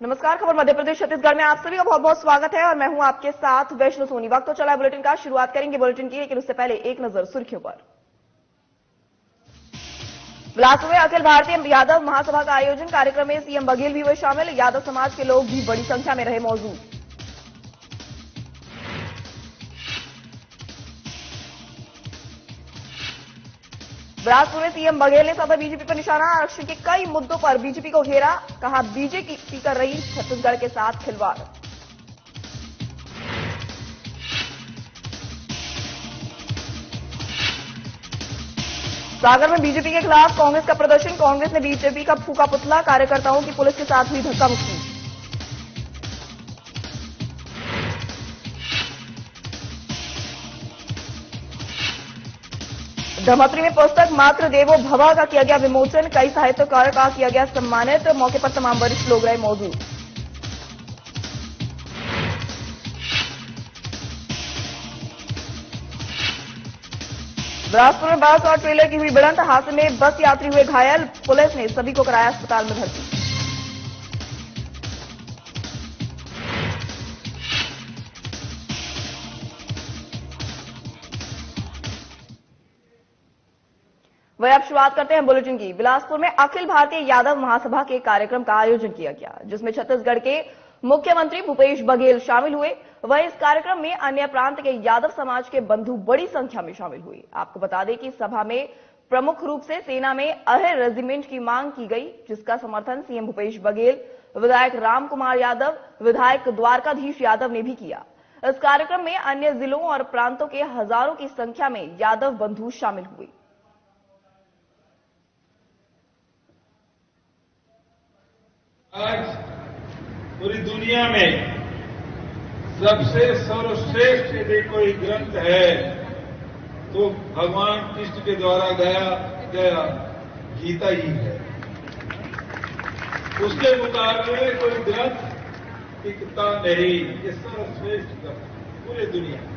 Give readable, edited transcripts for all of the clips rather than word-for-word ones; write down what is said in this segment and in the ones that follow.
नमस्कार। खबर मध्य प्रदेश छत्तीसगढ़ में आप सभी का बहुत बहुत स्वागत है और मैं हूं आपके साथ वैष्णो सोनी। वक्त तो चला है बुलेटिन का। शुरुआत करेंगे बुलेटिन की, लेकिन उससे पहले एक नजर सुर्खियों पर। बिलासपुर में अखिल भारतीय यादव महासभा का आयोजन, कार्यक्रम में सीएम बघेल भी हुए शामिल। यादव समाज के लोग भी बड़ी संख्या में रहे मौजूद। बिलासपुर में सीएम बघेल ने साधा बीजेपी पर निशाना, आरक्षण के कई मुद्दों पर बीजेपी को घेरा, कहा बीजेपी कर रही छत्तीसगढ़ के साथ खिलवाड़। सागर में बीजेपी के खिलाफ कांग्रेस का प्रदर्शन, कांग्रेस ने बीजेपी का फूका पुतला, कार्यकर्ताओं की पुलिस के साथ हुई धक्का मुक्की। धमतरी में पुस्तक मातृ देवो भव का किया गया विमोचन, कई साहित्यकारों का किया गया सम्मानित, मौके पर तमाम वरिष्ठ लोग रहे मौजूद। बिलासपुर में बस और ट्रेलर की हुई भिड़ंत, हादसे में बस यात्री हुए घायल, पुलिस ने सभी को कराया अस्पताल में भर्ती। वही अब शुरुआत करते हैं बुलेटिन की। बिलासपुर में अखिल भारतीय यादव महासभा के कार्यक्रम का आयोजन किया गया, जिसमें छत्तीसगढ़ के मुख्यमंत्री भूपेश बघेल शामिल हुए। वहीं इस कार्यक्रम में अन्य प्रांत के यादव समाज के बंधु बड़ी संख्या में शामिल हुए। आपको बता दें कि सभा में प्रमुख रूप से सेना में अहिर रेजिमेंट की मांग की गई, जिसका समर्थन सीएम भूपेश बघेल, विधायक राम कुमार यादव, विधायक द्वारकाधीश यादव ने भी किया। इस कार्यक्रम में अन्य जिलों और प्रांतों के हजारों की संख्या में यादव बंधु शामिल हुए। आज पूरी दुनिया में सबसे सर्वश्रेष्ठ यदि कोई ग्रंथ है तो भगवान कृष्ण के द्वारा गया गीता ही है। उसके मुकाबले में कोई ग्रंथ टिकता नहीं। ये सर्वश्रेष्ठ ग्रंथ पूरी दुनिया में।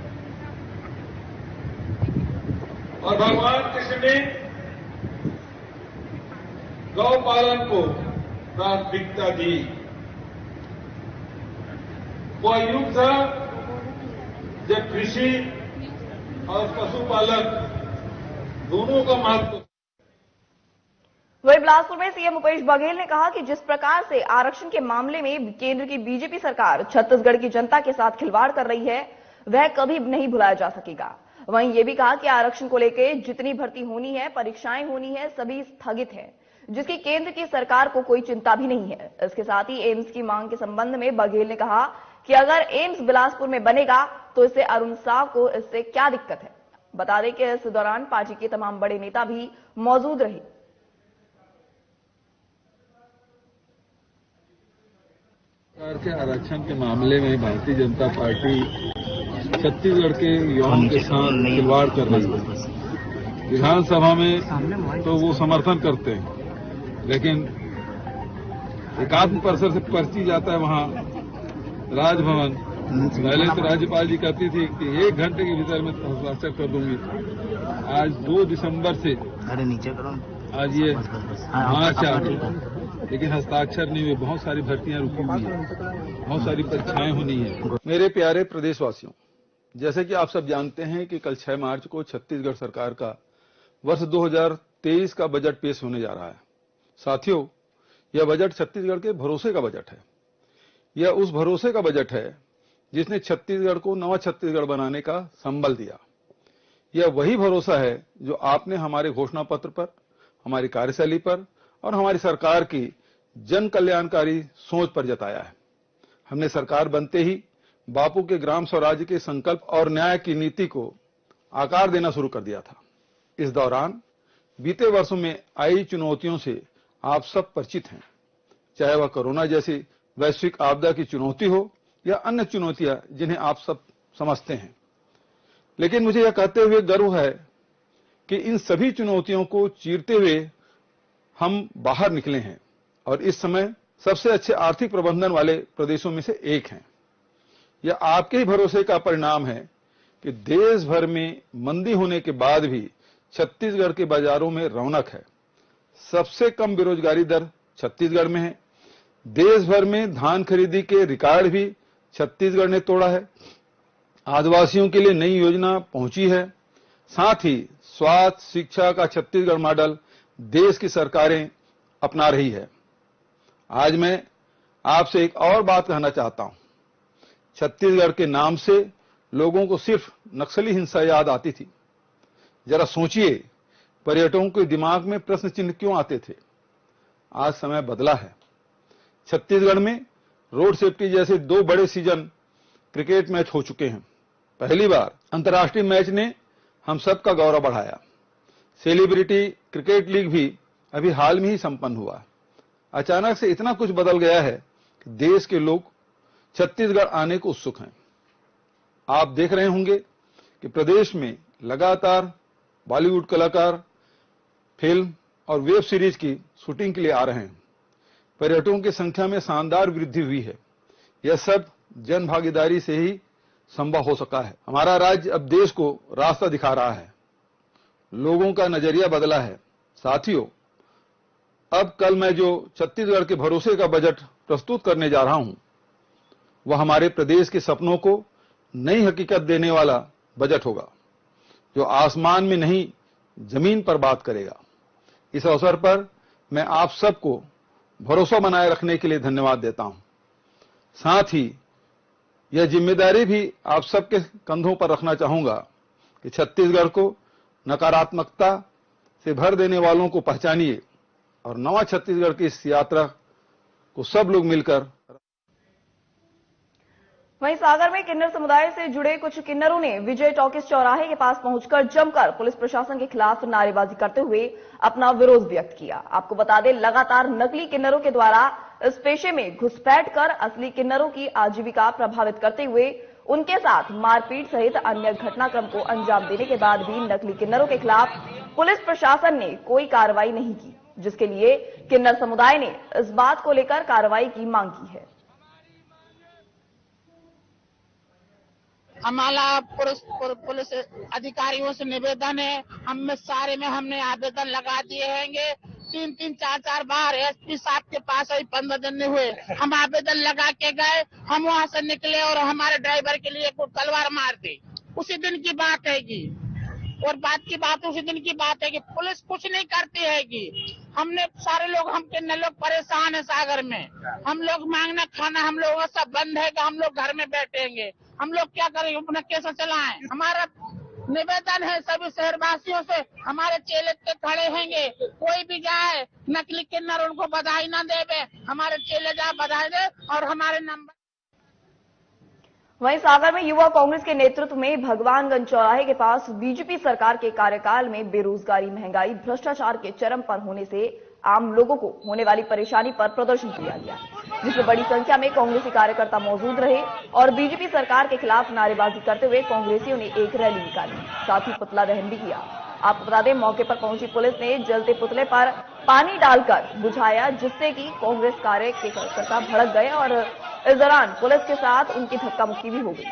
और भगवान कृष्ण ने गौ पालन को प्राथमिकता दी। वह युग था जब कृषि और पशुपालन दोनों का महत्व। वहीं बिलासपुर में सीएम भूपेश बघेल ने कहा कि जिस प्रकार से आरक्षण के मामले में केंद्र की बीजेपी सरकार छत्तीसगढ़ की जनता के साथ खिलवाड़ कर रही है, वह कभी नहीं भुलाया जा सकेगा। वहीं ये भी कहा कि आरक्षण को लेकर जितनी भर्ती होनी है, परीक्षाएं होनी है, सभी स्थगित है, जिसकी केंद्र की सरकार को कोई चिंता भी नहीं है। इसके साथ ही एम्स की मांग के संबंध में बघेल ने कहा कि अगर एम्स बिलासपुर में बनेगा तो इससे अरुण साव को इससे क्या दिक्कत है। बता दें कि इस दौरान पार्टी के तमाम बड़े नेता भी मौजूद रहे। सरकार के आरक्षण के मामले में भारतीय जनता पार्टी छत्तीसगढ़ के युवाओं के साथ खिलवाड़ कर रही है। विधानसभा में तो वो समर्थन करते हैं, लेकिन एकात्म परिसर से पर्ची जाता है वहां राजभवन। पहले तो राज्यपाल जी कहती थी कि 1 घंटे के भीतर में हस्ताक्षर कर दूंगी। आज 2 दिसंबर से आज ये मार्च आ गई, लेकिन हस्ताक्षर नहीं हुए। बहुत सारी भर्तियां रुकी हुई है, बहुत सारी परीक्षाएं होनी है। मेरे प्यारे प्रदेशवासियों, जैसे कि आप सब जानते हैं कि कल 6 मार्च को छत्तीसगढ़ सरकार का वर्ष 2023 का बजट पेश होने जा रहा है। साथियों, यह बजट छत्तीसगढ़ के भरोसे का बजट है। यह उस भरोसे का बजट है जिसने छत्तीसगढ़ को नवा छत्तीसगढ़ बनाने का संबल दिया। यह वही भरोसा है जो आपने हमारे घोषणा पत्र पर, हमारी कार्यशैली पर और हमारी सरकार की जन कल्याणकारी सोच पर जताया है। हमने सरकार बनते ही बापू के ग्राम स्वराज्य के संकल्प और न्याय की नीति को आकार देना शुरू कर दिया था। इस दौरान बीते वर्षों में आई चुनौतियों से आप सब परिचित हैं, चाहे वह कोरोना जैसी वैश्विक आपदा की चुनौती हो या अन्य चुनौतियां जिन्हें आप सब समझते हैं। लेकिन मुझे यह कहते हुए गर्व है कि इन सभी चुनौतियों को चीरते हुए हम बाहर निकले हैं और इस समय सबसे अच्छे आर्थिक प्रबंधन वाले प्रदेशों में से एक हैं। यह आपके ही भरोसे का परिणाम है कि देश भर में मंदी होने के बाद भी छत्तीसगढ़ के बाजारों में रौनक है। सबसे कम बेरोजगारी दर छत्तीसगढ़ में है। देश भर में धान खरीदी के रिकॉर्ड भी छत्तीसगढ़ ने तोड़ा है। आदिवासियों के लिए नई योजना पहुंची है। साथ ही स्वास्थ्य शिक्षा का छत्तीसगढ़ मॉडल देश की सरकारें अपना रही है। आज मैं आपसे एक और बात कहना चाहता हूं। छत्तीसगढ़ के नाम से लोगों को सिर्फ नक्सली हिंसा याद आती थी। जरा सोचिए, पर्यटकों के दिमाग में प्रश्न चिन्ह क्यों आते थे। आज समय बदला है। छत्तीसगढ़ में रोड सेफ्टी जैसे 2 बड़े सीजन क्रिकेट मैच हो चुके हैं। पहली बार अंतर्राष्ट्रीय मैच ने हम सबका गौरव बढ़ाया। सेलिब्रिटी क्रिकेट लीग भी अभी हाल में ही संपन्न हुआ। अचानक से इतना कुछ बदल गया है कि देश के लोग छत्तीसगढ़ आने को उत्सुक हैं। आप देख रहे होंगे कि प्रदेश में लगातार बॉलीवुड कलाकार फिल्म और वेब सीरीज की शूटिंग के लिए आ रहे हैं। पर्यटकों की संख्या में शानदार वृद्धि हुई है। यह सब जन भागीदारी से ही संभव हो सका है। हमारा राज्य अब देश को रास्ता दिखा रहा है। लोगों का नजरिया बदला है। साथियों, अब कल मैं जो छत्तीसगढ़ के भरोसे का बजट प्रस्तुत करने जा रहा हूं, वह हमारे प्रदेश के सपनों को नई हकीकत देने वाला बजट होगा, जो आसमान में नहीं जमीन पर बात करेगा। इस अवसर पर मैं आप सबको भरोसा बनाए रखने के लिए धन्यवाद देता हूं। साथ ही यह जिम्मेदारी भी आप सबके कंधों पर रखना चाहूंगा कि छत्तीसगढ़ को नकारात्मकता से भर देने वालों को पहचानिए और नवा छत्तीसगढ़ की इस यात्रा को सब लोग मिलकर। वहीं सागर में किन्नर समुदाय से जुड़े कुछ किन्नरों ने विजय टॉकीज चौराहे के पास पहुंचकर जमकर पुलिस प्रशासन के खिलाफ नारेबाजी करते हुए अपना विरोध व्यक्त किया। आपको बता दें, लगातार नकली किन्नरों के द्वारा इस पेशे में घुसपैठ कर असली किन्नरों की आजीविका प्रभावित करते हुए उनके साथ मारपीट सहित अन्य घटनाक्रम को अंजाम देने के बाद भी नकली किन्नरों के खिलाफ पुलिस प्रशासन ने कोई कार्रवाई नहीं की, जिसके लिए किन्नर समुदाय ने इस बात को लेकर कार्रवाई की मांग की है। हमारा पुलिस अधिकारियों से निवेदन है, हमने आवेदन लगा दिए हैंगे। 3-3, 4-4 बार एसपी साहब के पास अभी 15 दिन नहीं हुए, हम आवेदन लगा के गए। हम वहाँ से निकले और हमारे ड्राइवर के लिए तलवार मार दी। उसी दिन की बात है कि उसी दिन की बात है कि पुलिस कुछ नहीं करती है कि हमने सारे लोग हम किन्नर लोग परेशान है। सागर में हम लोग मांगना खाना हम लोगों का सब बंद है कि हम लोग घर में बैठेंगे। हम लोग क्या करेंगे, अपना कैसे चलाएं। हमारा निवेदन है सभी शहरवासियों से, हमारे चेले पे खड़े होंगे, कोई भी जाए नकली किन्नर उनको बधाई ना देवे, हमारे चेले जाए बधाई दे और हमारे नंबर। वहीं सागर में युवा कांग्रेस के नेतृत्व में भगवानगंज चौराहे के पास बीजेपी सरकार के कार्यकाल में बेरोजगारी, महंगाई, भ्रष्टाचार के चरम पर होने से आम लोगों को होने वाली परेशानी पर प्रदर्शन किया गया, जिसमें बड़ी संख्या में कांग्रेसी कार्यकर्ता मौजूद रहे और बीजेपी सरकार के खिलाफ नारेबाजी करते हुए कांग्रेसियों ने एक रैली निकाली, साथ ही पुतला दहन भी किया। आपको बता दें, मौके पर पहुंची पुलिस ने जलते पुतले पर पानी डालकर बुझाया, जिससे कि कांग्रेस कार्यकर्ता भड़क गए और इस दौरान पुलिस के साथ उनकी धक्का मुक्की भी हो गई।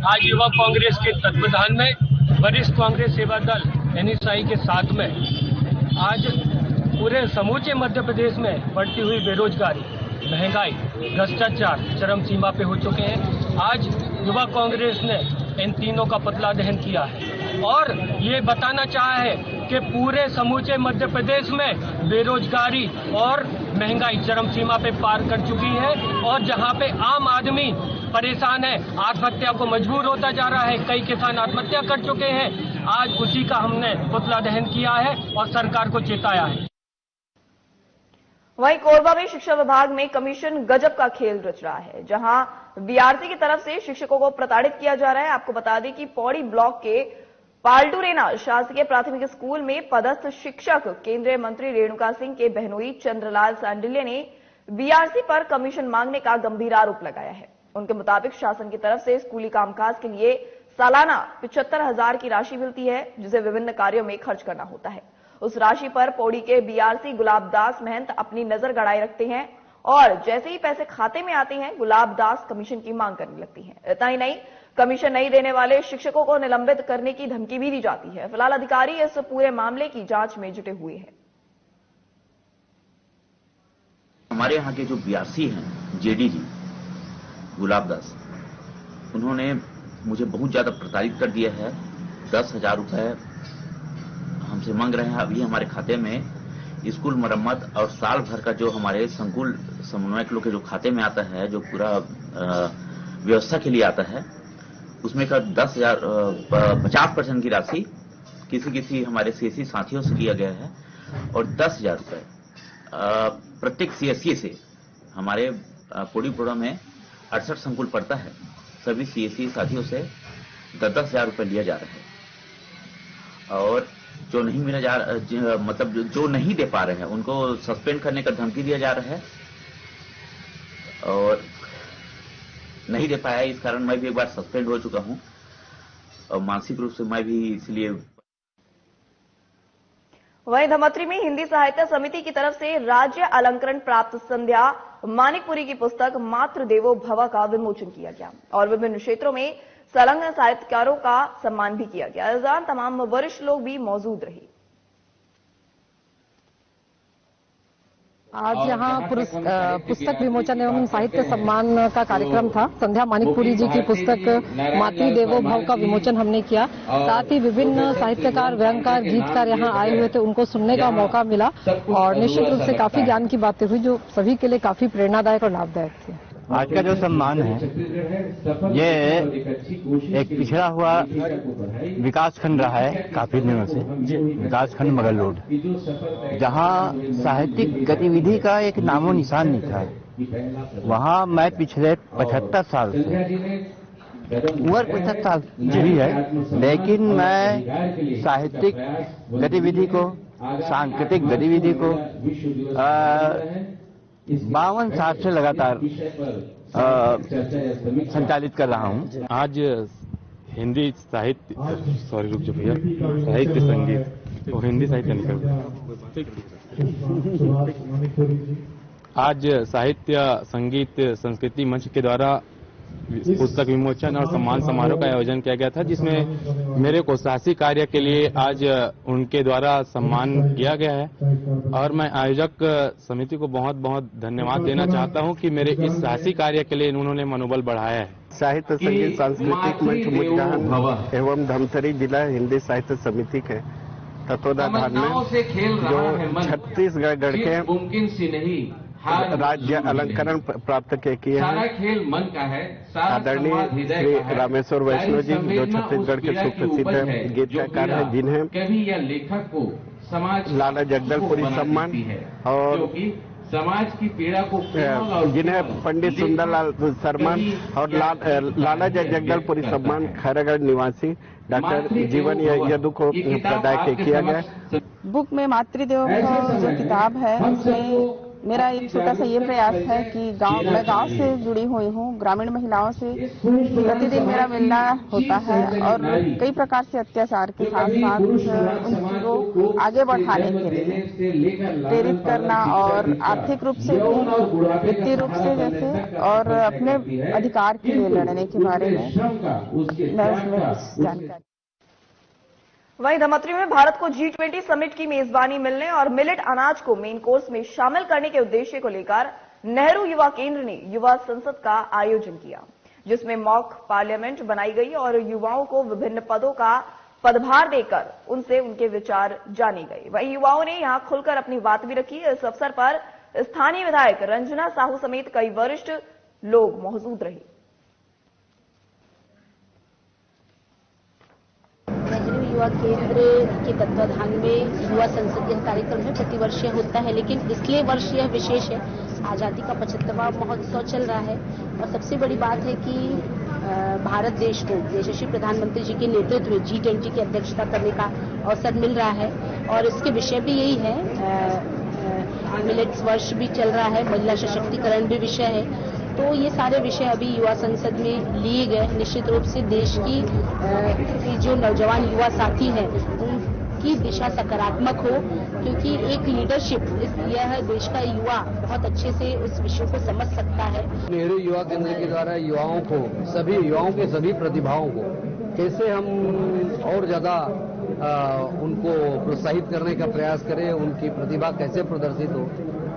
आज युवा कांग्रेस के तत्वाधान में वरिष्ठ कांग्रेस सेवा दल एनएसआई के साथ में आज पूरे समूचे मध्य प्रदेश में बढ़ती हुई बेरोजगारी, महंगाई, भ्रष्टाचार चरम सीमा पे हो चुके हैं। आज युवा कांग्रेस ने इन तीनों का पुतला दहन किया है और ये बताना चाहा है कि पूरे समूचे मध्य प्रदेश में बेरोजगारी और महंगाई चरम सीमा पे पार कर चुकी है और जहां पे आम आदमी परेशान है, आत्महत्या को मजबूर होता जा रहा है, कई किसान आत्महत्या कर चुके हैं। आज उसी का हमने पुतला दहन किया है और सरकार को चेताया है। वहीं कोरबा में शिक्षा विभाग में कमीशन गजब का खेल रच रहा है, जहां बीआरसी की तरफ से शिक्षकों को प्रताड़ित किया जा रहा है। आपको बता दें कि पौड़ी ब्लॉक के पाल्टूरेना शासकीय प्राथमिक स्कूल में पदस्थ शिक्षक केंद्रीय मंत्री रेणुका सिंह के बहनोई चंद्रलाल सांडिल्य ने बीआरसी पर कमीशन मांगने का गंभीर आरोप लगाया है। उनके मुताबिक शासन की तरफ से स्कूली कामकाज के लिए सालाना 75,000 की राशि मिलती है, जिसे विभिन्न कार्यों में खर्च करना होता है। उस राशि पर पौड़ी के बीआरसी गुलाबदास महंत अपनी नजर गड़ाए रखते हैं और जैसे ही पैसे खाते में आते हैं गुलाब दास कमीशन की मांग करने लगती हैं। इतना ही नहीं, कमीशन नहीं देने वाले शिक्षकों को निलंबित करने की धमकी भी दी जाती है। फिलहाल अधिकारी इस पूरे मामले की जांच में जुटे हुए हैं। हमारे यहाँ के जो बीआरसी हैं जेडीजी गुलाब दास, उन्होंने मुझे बहुत ज्यादा प्रताड़ित कर दिया है। 10,000 रुपए हमसे मांग रहे हैं। अभी हमारे खाते में स्कूल मरम्मत और साल भर का जो हमारे संकुल समन्वयक लोग के जो खाते में आता है, जो पूरा व्यवस्था के लिए आता है, उसमें का 50% की राशि किसी हमारे सीएससी साथियों से लिया गया है और 10,000 रुपए प्रत्येक सीएससी से। हमारे पोड़ीपुरा में 68 संकुल पड़ता है, सभी सीएससी साथियों से 10,000 रुपए लिया जा रहा है और जो नहीं मिला जा मतलब जो नहीं दे पा रहे हैं उनको सस्पेंड करने का धमकी दिया जा रहा है और नहीं दे पाया, इस कारण मैं भी एक बार सस्पेंड हो चुका हूं और मानसिक रूप से मैं भी इसलिए। वहीं धमतरी में हिंदी साहित्य समिति की तरफ से राज्य अलंकरण प्राप्त संध्या मानिकपुरी की पुस्तक मातृदेवो भव का विमोचन किया गया और विभिन्न क्षेत्रों में संलग्न साहित्यकारों का सम्मान भी किया गया। इस दौरान तमाम वरिष्ठ लोग भी मौजूद रहे। आज यहाँ पुस्तक विमोचन एवं साहित्य सम्मान का कार्यक्रम था। संध्या मानिकपुरी जी की पुस्तक मातृदेवो भव का विमोचन हमने किया। साथ ही विभिन्न साहित्यकार, व्यंगकार, गीतकार यहाँ आए हुए थे, उनको सुनने का मौका मिला और निश्चित रूप से काफी ज्ञान की बातें हुई जो सभी के लिए काफी प्रेरणादायक और लाभदायक थी। आज का जो सम्मान है ये एक पिछड़ा हुआ विकास खंड रहा है काफी दिनों से, विकास खंड मगल रोड, जहाँ साहित्यिक गतिविधि का एक नामो निशान नहीं था। वहाँ मैं पिछले 75 साल से, उम्र 75 साल भी है, लेकिन मैं साहित्यिक गतिविधि को, सांस्कृतिक गतिविधि को 52 साल से लगातार संचालित कर रहा हूँ। आज हिंदी साहित्य साहित्य संगीत और हिंदी साहित्य आज साहित्य संगीत संस्कृति मंच के द्वारा पुस्तक विमोचन और सम्मान समारोह का आयोजन किया गया था, जिसमें मेरे को साहसी कार्य के लिए आज उनके द्वारा सम्मान किया गया है और मैं आयोजक समिति को बहुत बहुत धन्यवाद देना चाहता हूं कि मेरे इस साहसी कार्य के लिए उन्होंने मनोबल बढ़ाया है। साहित्य संगीत सांस्कृतिक मंच मुजफ्फरपुर एवं धमतरी जिला हिंदी साहित्य समिति के तत्वाधान में जो छत्तीसगढ़ के मुमकिन से नहीं राज्य अलंकरण प्राप्त किए हैं आदरणीय श्री रामेश्वर वैष्णव जी, जो छत्तीसगढ़ के सुप्रसिद्ध गीतकार हैं, जिन्हें लेखक को लाला जगदलपुरी सम्मान और समाज की पीड़ा को जिन्हें पंडित सुंदरलाल सम्मान और लाला जगदलपुरी सम्मान खैरागढ़ निवासी डॉक्टर जीवन यदु को प्रदान किया गया। बुक में मातृदेवो भव जो किताब है उसमें मेरा एक छोटा सा ये प्रयास है कि मैं गांव से जुड़ी हुई हूँ, ग्रामीण महिलाओं से प्रतिदिन मेरा मिलना होता है और कई प्रकार से अत्याचार के साथ साथ उनको आगे बढ़ाने के लिए प्रेरित करना और आर्थिक रूप से वित्तीय रूप से जैसे और अपने अधिकार के लिए लड़ने के बारे में मैं उसमें कुछ जानकारी। वहीं धमतरी में भारत को G20 समिट की मेजबानी मिलने और मिलेट अनाज को मेन कोर्स में शामिल करने के उद्देश्य को लेकर नेहरू युवा केंद्र ने युवा संसद का आयोजन किया, जिसमें मॉक पार्लियामेंट बनाई गई और युवाओं को विभिन्न पदों का पदभार देकर उनसे उनके विचार जाने गए। वहीं युवाओं ने यहां खुलकर अपनी बात भी रखी। इस अवसर पर स्थानीय विधायक रंजना साहू समेत कई वरिष्ठ लोग मौजूद रहे। युवा केंद्र के तत्वाधान में युवा संसद यह कार्यक्रम है, प्रतिवर्षीय होता है, लेकिन इसलिए वर्ष यह विशेष है। आजादी का 75वां महोत्सव चल रहा है और सबसे बड़ी बात है कि भारत देश को यशस्वी प्रधानमंत्री जी के नेतृत्व में G20 की अध्यक्षता करने का अवसर मिल रहा है और इसके विषय भी यही है। मिलेट्स वर्ष भी चल रहा है, महिला सशक्तिकरण भी विषय है, तो ये सारे विषय अभी युवा संसद में लिए गए। निश्चित रूप से देश की जो नौजवान युवा साथी हैं की दिशा सकारात्मक हो, क्योंकि एक लीडरशिप यह देश का युवा बहुत अच्छे से उस विषय को समझ सकता है। नेहरू युवा केंद्र के द्वारा युवाओं को, सभी युवाओं के सभी प्रतिभाओं को कैसे हम और ज्यादा उनको प्रोत्साहित करने का प्रयास करें, उनकी प्रतिभा कैसे प्रदर्शित हो,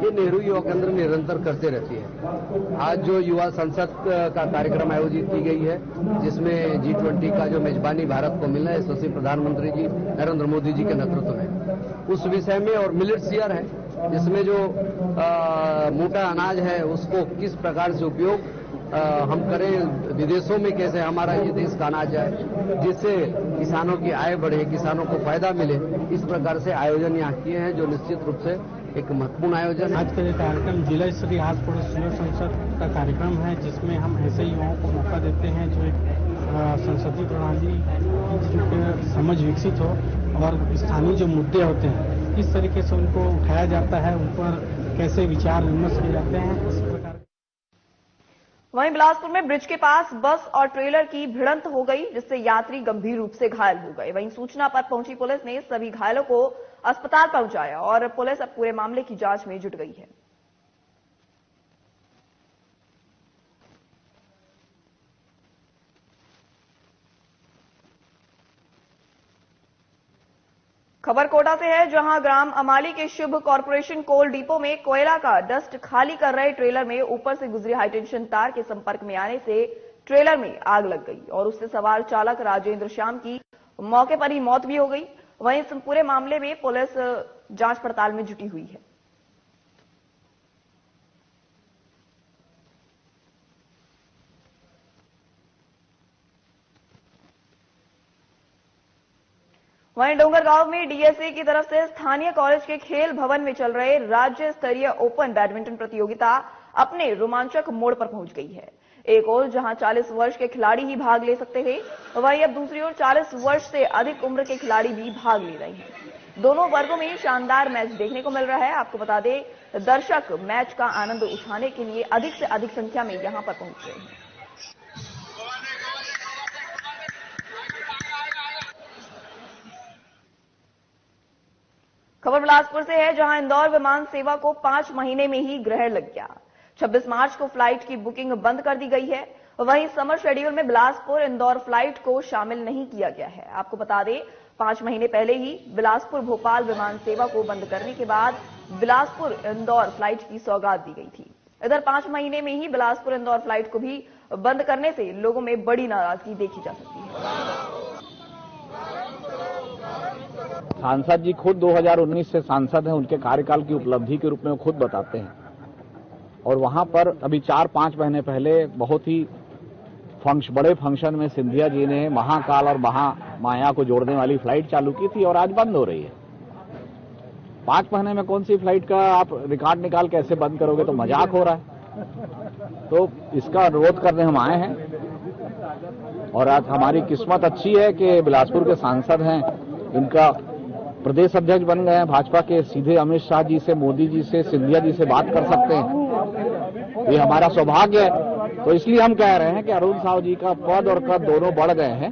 ये नेहरू युवा केंद्र निरंतर करते रहती है। आज जो युवा संसद का कार्यक्रम आयोजित की गई है, जिसमें G20 का जो मेजबानी भारत को मिला है यशस्वी प्रधानमंत्री जी नरेंद्र मोदी जी के नेतृत्व में, उस विषय में, और मिलेट्स ईयर है जिसमें जो मोटा अनाज है उसको किस प्रकार से उपयोग हम करें, विदेशों में कैसे हमारा ये देश का अनाज जाए, जिससे किसानों की आय बढ़े, किसानों को फायदा मिले, इस प्रकार से आयोजन यहाँ किए हैं, जो निश्चित रूप से एक महत्वपूर्ण आयोजन है। आज का ये कार्यक्रम जिला स्तरीय आस पड़ोस युवा संसद का कार्यक्रम है, जिसमें हम ऐसे युवाओं को मौका देते हैं जो एक संसदीय प्रणाली की समझ विकसित हो और स्थानीय जो मुद्दे होते हैं किस तरीके से उनको उठाया जाता है, उन पर कैसे विचार विमर्श किए जाते हैं, इस प्रकार। वहीं बिलासपुर में ब्रिज के पास बस और ट्रेलर की भिड़ंत हो गई, जिससे यात्री गंभीर रूप से घायल हो गए। वहीं सूचना पर पहुंची पुलिस ने सभी घायलों को अस्पताल पहुंचाया और पुलिस अब पूरे मामले की जांच में जुट गई है। खबर कोटा से है, जहां ग्राम अमाली के शुभ कॉर्पोरेशन कोल डिपो में कोयला का डस्ट खाली कर रहे ट्रेलर में ऊपर से गुजरी हाईटेंशन तार के संपर्क में आने से ट्रेलर में आग लग गई और उससे सवार चालक राजेंद्र श्याम की मौके पर ही मौत भी हो गई। वहीं इस पूरे मामले में पुलिस जांच पड़ताल में जुटी हुई है। वहीं डोंगरगांव में डीएसए की तरफ से स्थानीय कॉलेज के खेल भवन में चल रहे राज्य स्तरीय ओपन बैडमिंटन प्रतियोगिता अपने रोमांचक मोड़ पर पहुंच गई है। एक ओर जहां 40 वर्ष के खिलाड़ी ही भाग ले सकते थे, वहीं अब दूसरी ओर 40 वर्ष से अधिक उम्र के खिलाड़ी भी भाग ले रहे हैं। दोनों वर्गों में शानदार मैच देखने को मिल रहा है। आपको बता दें, दर्शक मैच का आनंद उठाने के लिए अधिक से अधिक संख्या में यहां पर पहुंच रहे हैं। खबर बिलासपुर से है, जहां इंदौर विमान सेवा को 5 महीने में ही ग्रहण लग गया। 26 मार्च को फ्लाइट की बुकिंग बंद कर दी गई है। वहीं समर शेड्यूल में बिलासपुर इंदौर फ्लाइट को शामिल नहीं किया गया है। आपको बता दें, 5 महीने पहले ही बिलासपुर भोपाल विमान सेवा को बंद करने के बाद बिलासपुर इंदौर फ्लाइट की सौगात दी गई थी। इधर 5 महीने में ही बिलासपुर इंदौर फ्लाइट को भी बंद करने से लोगों में बड़ी नाराजगी देखी जा सकती है। सांसद जी खुद 2019 से सांसद हैं, उनके कार्यकाल की उपलब्धि के रूप में वो खुद बताते हैं। और वहां पर अभी 4-5 महीने पहले बहुत ही बड़े फंक्शन में सिंधिया जी ने महाकाल और महामाया को जोड़ने वाली फ्लाइट चालू की थी और आज बंद हो रही है। 5 महीने में कौन सी फ्लाइट का आप रिकॉर्ड निकाल के ऐसे बंद करोगे, तो मजाक हो रहा है। तो इसका अनुरोध करने हम आए हैं और आज हमारी किस्मत अच्छी है कि बिलासपुर के सांसद हैं, इनका प्रदेश अध्यक्ष बन गए हैं भाजपा के, सीधे अमित शाह जी से, मोदी जी से, सिंधिया जी से बात कर सकते हैं। ये हमारा सौभाग्य है। तो इसलिए हम कह रहे हैं कि अरुण साहु जी का पद और कद दोनों बढ़ गए हैं।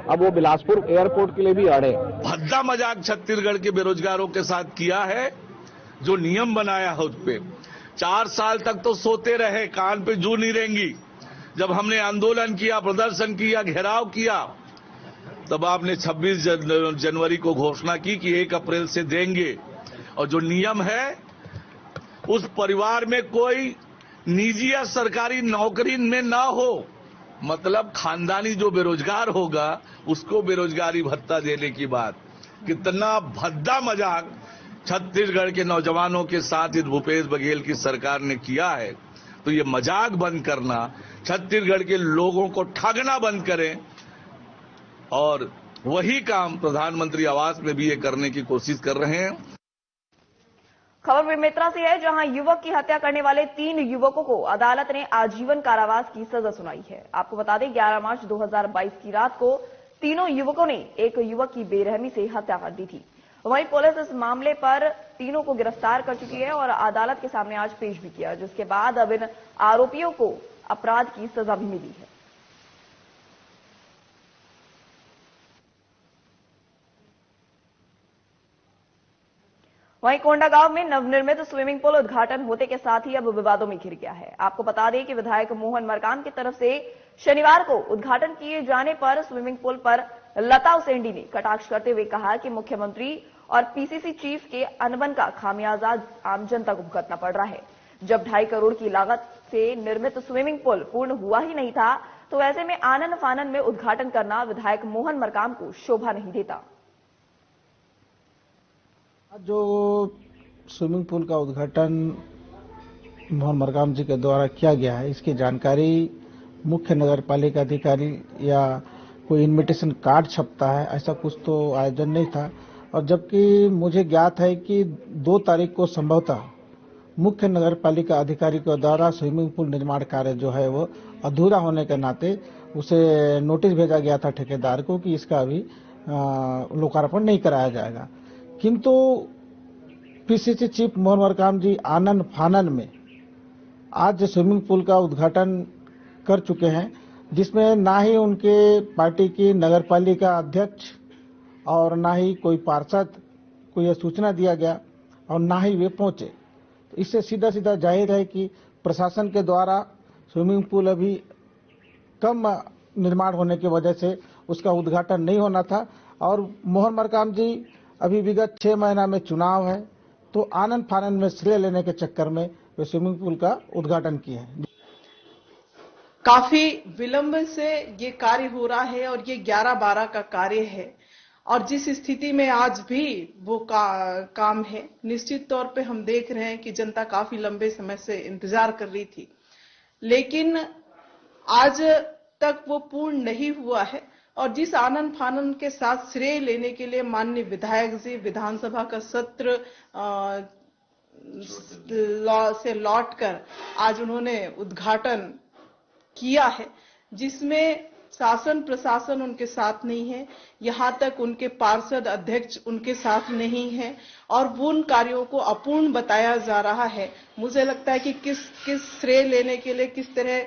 अब वो बिलासपुर एयरपोर्ट के लिए भी अड़े। भद्दा मजाक छत्तीसगढ़ के बेरोजगारों के साथ किया है, जो नियम बनाया है उस पे 4 साल तक तो सोते रहे, कान पे जू नहीं रहेंगी। जब हमने आंदोलन किया, प्रदर्शन किया, घेराव किया, तब आपने 26 जनवरी को घोषणा की कि 1 अप्रैल से देंगे। और जो नियम है, उस परिवार में कोई निजी या सरकारी नौकरी में ना हो, मतलब खानदानी जो बेरोजगार होगा उसको बेरोजगारी भत्ता देने की बात। कितना भद्दा मजाक छत्तीसगढ़ के नौजवानों के साथ इस भूपेश बघेल की सरकार ने किया है। तो ये मजाक बंद करना, छत्तीसगढ़ के लोगों को ठगना बंद करें और वही काम प्रधानमंत्री आवास में भी ये करने की कोशिश कर रहे हैं। खबर बेमेतरा से है, जहां युवक की हत्या करने वाले 3 युवकों को अदालत ने आजीवन कारावास की सजा सुनाई है। आपको बता दें, 11 मार्च 2022 की रात को तीनों युवकों ने एक युवक की बेरहमी से हत्या कर दी थी। वहीं पुलिस इस मामले पर तीनों को गिरफ्तार कर चुकी है और अदालत के सामने आज पेश भी किया, जिसके बाद अब इन आरोपियों को अपराध की सजा भी मिली है। वहीं कोंडागांव में नवनिर्मित स्विमिंग पूल उद्घाटन होते के साथ ही अब विवादों में घिर गया है। आपको बता दें कि विधायक मोहन मरकाम की तरफ से शनिवार को उद्घाटन किए जाने पर स्विमिंग पूल पर लता उसेंडी ने कटाक्ष करते हुए कहा कि मुख्यमंत्री और पीसीसी चीफ के अनबन का खामियाजा आम जनता को भुगतना पड़ रहा है। जब 2.5 करोड़ की लागत से निर्मित स्विमिंग पूल पूर्ण हुआ ही नहीं था, तो ऐसे में आनन फानन में उद्घाटन करना विधायक मोहन मरकाम को शोभा नहीं देता। जो स्विमिंग पूल का उद्घाटन मोहन मरकाम जी के द्वारा किया गया है, इसकी जानकारी मुख्य नगर पालिका अधिकारी या कोई इनविटेशन कार्ड छपता है, ऐसा कुछ तो आयोजन नहीं था। और जबकि मुझे ज्ञात है कि 2 तारीख को संभवतः मुख्य नगर पालिका अधिकारी के द्वारा स्विमिंग पूल निर्माण कार्य जो है वो अधूरा होने के नाते उसे नोटिस भेजा गया था ठेकेदार को कि इसका अभी लोकार्पण नहीं कराया जाएगा। किंतु पीसीसी चीफ मोहन मरकाम जी आनन फानन में आज स्विमिंग पूल का उद्घाटन कर चुके हैं, जिसमें ना ही उनके पार्टी की नगर पालिका अध्यक्ष और ना ही कोई पार्षद को यह सूचना दिया गया और ना ही वे पहुंचे। तो इससे सीधा सीधा जाहिर है कि प्रशासन के द्वारा स्विमिंग पूल अभी कम निर्माण होने की वजह से उसका उद्घाटन नहीं होना था। और मोहन मरकाम जी अभी विगत 6 महीना में चुनाव है, तो आनंद फानन में श्रेय लेने के चक्कर में वे स्विमिंग पूल का उद्घाटन किए हैं। काफी विलंब से ये कार्य हो रहा है और ये 11-12 का कार्य है, और जिस स्थिति में आज भी वो काम है, निश्चित तौर पे हम देख रहे हैं कि जनता काफी लंबे समय से इंतजार कर रही थी, लेकिन आज तक वो पूर्ण नहीं हुआ है। और जिस आनंद फानन के साथ श्रेय लेने के लिए माननीय विधायक जी विधानसभा का सत्र से लौटकर आज उन्होंने उद्घाटन किया है, जिसमें शासन प्रशासन उनके साथ नहीं है, यहाँ तक उनके पार्षद अध्यक्ष उनके साथ नहीं है, और वो उन कार्यों को अपूर्ण बताया जा रहा है। मुझे लगता है कि किस श्रेय लेने के लिए किस तरह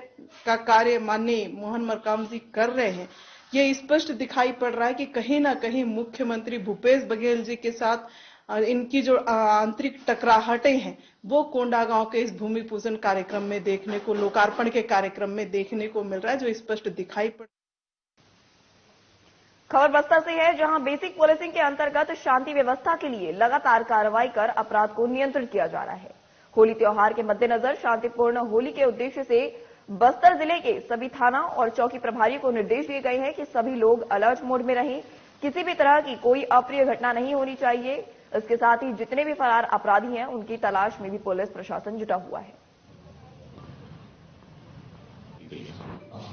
का कार्य माननीय मोहन मरकाम जी कर रहे हैं, ये स्पष्ट दिखाई पड़ रहा है कि कहीं ना कहीं मुख्यमंत्री भूपेश बघेल जी के साथ इनकी जो आंतरिक टकराहटें हैं वो कोंडागांव के इस भूमि पूजन कार्यक्रम में देखने को, लोकार्पण के कार्यक्रम में देखने को मिल रहा है, जो स्पष्ट दिखाई पड़। खबर बस्तर से है, जहां बेसिक पुलिसिंग के अंतर्गत शांति व्यवस्था के लिए लगातार कार्रवाई कर अपराध को नियंत्रित किया जा रहा है। होली त्योहार के मद्देनजर शांतिपूर्ण होली के उद्देश्य से बस्तर जिले के सभी थाना और चौकी प्रभारियों को निर्देश दिए गए हैं कि सभी लोग अलर्ट मोड में रहें, किसी भी तरह की कोई अप्रिय घटना नहीं होनी चाहिए। इसके साथ ही जितने भी फरार अपराधी हैं उनकी तलाश में भी पुलिस प्रशासन जुटा हुआ है।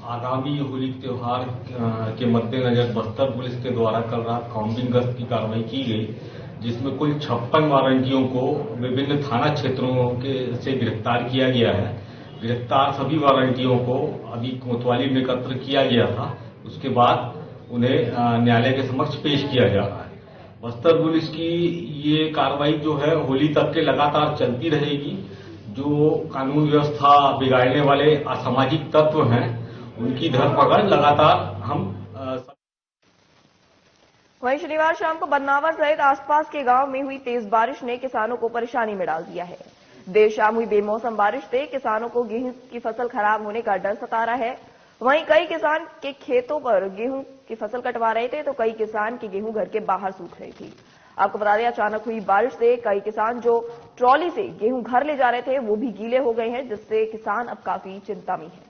आगामी होली त्योहार के मद्देनजर बस्तर पुलिस के द्वारा कल रात काउंटिंग गश्त की कार्रवाई की गई, जिसमें कुल 56 वारंटियों को विभिन्न थाना क्षेत्रों से गिरफ्तार किया गया है। गिरफ्तार सभी वारंटियों को अभी कोतवाली में एकत्र किया गया था, उसके बाद उन्हें न्यायालय के समक्ष पेश किया जा रहा है। बस्तर पुलिस की ये कार्रवाई जो है होली तक के लगातार चलती रहेगी। जो कानून व्यवस्था बिगाड़ने वाले असामाजिक तत्व हैं उनकी धरपकड़ लगातार हम। वहीं शनिवार शाम को बदनावर सहित आसपास के गांव में हुई तेज बारिश ने किसानों को परेशानी में डाल दिया है। देर शाम हुई बेमौसम बारिश से किसानों को गेहूं की फसल खराब होने का डर सता रहा है। वहीं कई किसान के खेतों पर गेहूं की फसल कटवा रहे थे, तो कई किसान की गेहूं घर के बाहर सूख रही थी। आपको बता दें, अचानक हुई बारिश से कई किसान जो ट्रॉली से गेहूं घर ले जा रहे थे वो भी गीले हो गए हैं, जिससे किसान अब काफी चिंता में है।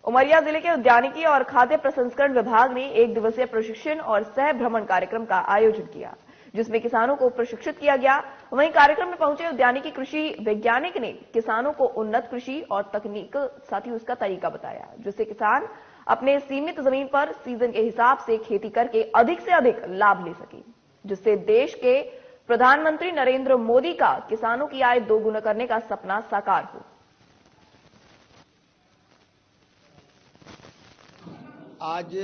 उमरिया जिले के उद्यानिकी और खाद्य प्रसंस्करण विभाग ने 1 दिवसीय प्रशिक्षण और सह भ्रमण कार्यक्रम का आयोजन किया, जिसमें किसानों को प्रशिक्षित किया गया। वहीं कार्यक्रम में पहुंचे उद्यानिकी कृषि वैज्ञानिक ने किसानों को उन्नत कृषि और तकनीक साथ ही उसका तरीका बताया, जिससे किसान अपने सीमित जमीन पर सीजन के हिसाब से खेती करके अधिक से अधिक लाभ ले सके, जिससे देश के प्रधानमंत्री नरेंद्र मोदी का किसानों की आय 2 गुना करने का सपना साकार हो। आज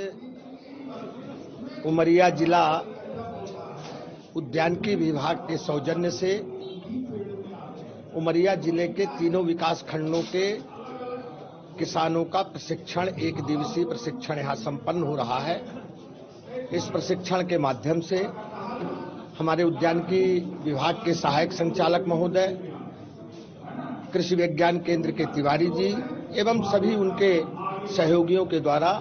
उमरिया जिला उद्यानिकी विभाग के सौजन्य से उमरिया जिले के तीनों विकास खंडों के किसानों का प्रशिक्षण 1 दिवसीय प्रशिक्षण यहां संपन्न हो रहा है। इस प्रशिक्षण के माध्यम से हमारे उद्यानिकी विभाग के सहायक संचालक महोदय, कृषि विज्ञान केंद्र के तिवारी जी एवं सभी उनके सहयोगियों के द्वारा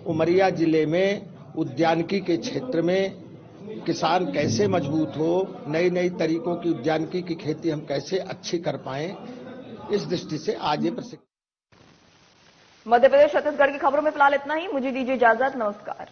उमरिया जिले में उद्यानिकी के क्षेत्र में किसान कैसे मजबूत हो, नई नई तरीकों की उद्यानिकी की खेती हम कैसे अच्छी कर पाएं, इस दृष्टि से आज ये प्रशिक्षण। मध्य प्रदेश छत्तीसगढ़ की खबरों में फिलहाल इतना ही। मुझे दीजिए इजाजत। नमस्कार।